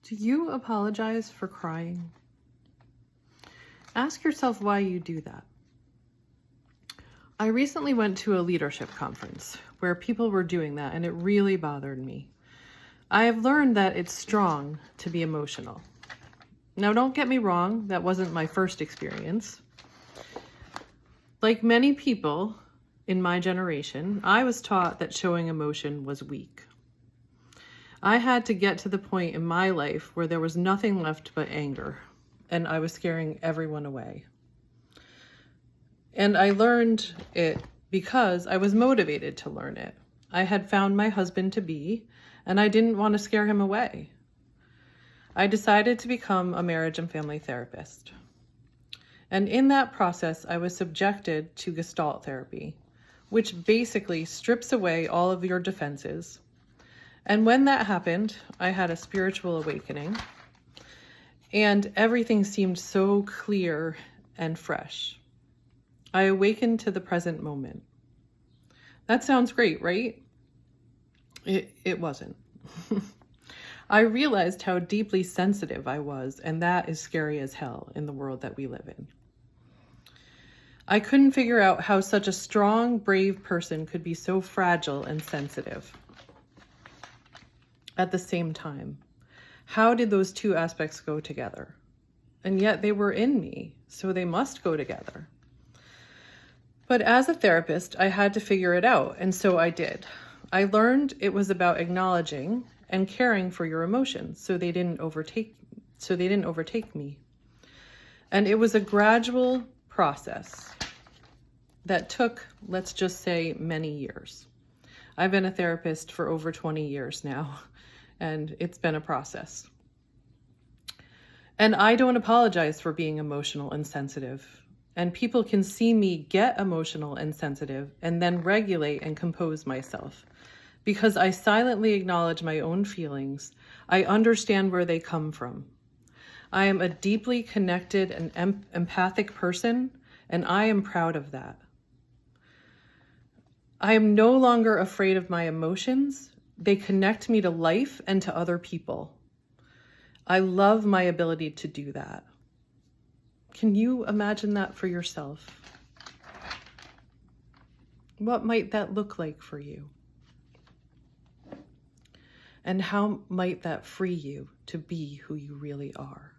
Do you apologize for crying? Ask yourself why you do that. I recently went to a leadership conference where people were doing that, and it really bothered me. I have learned that it's strong to be emotional. Now, don't get me wrong, that wasn't my first experience. Like many people in my generation, I was taught that showing emotion was weak. I had to get to the point in my life where there was nothing left but anger, and I was scaring everyone away. And I learned it because I was motivated to learn it. I had found my husband to be, and I didn't want to scare him away. I decided to become a marriage and family therapist. And in that process, I was subjected to Gestalt therapy, which basically strips away all of your defenses. And when that happened, I had a spiritual awakening, and everything seemed so clear and fresh. I awakened to the present moment. That sounds great, right? It wasn't. I realized how deeply sensitive I was, and that is scary as hell in the world that we live in. I couldn't figure out how such a strong, brave person could be so fragile and sensitive at the same time. How did those two aspects go together? And yet they were in me, so they must go together. But as a therapist, I had to figure it out, and so I did. I learned it was about acknowledging and caring for your emotions so they didn't overtake me. And it was a gradual process that took, let's just say, many years. I've been a therapist for over 20 years now, and it's been a process. And I don't apologize for being emotional and sensitive. And people can see me get emotional and sensitive and then regulate and compose myself. Because I silently acknowledge my own feelings, I understand where they come from. I am a deeply connected and empathic person, and I am proud of that. I am no longer afraid of my emotions. They connect me to life and to other people. I love my ability to do that. Can you imagine that for yourself? What might that look like for you? And how might that free you to be who you really are?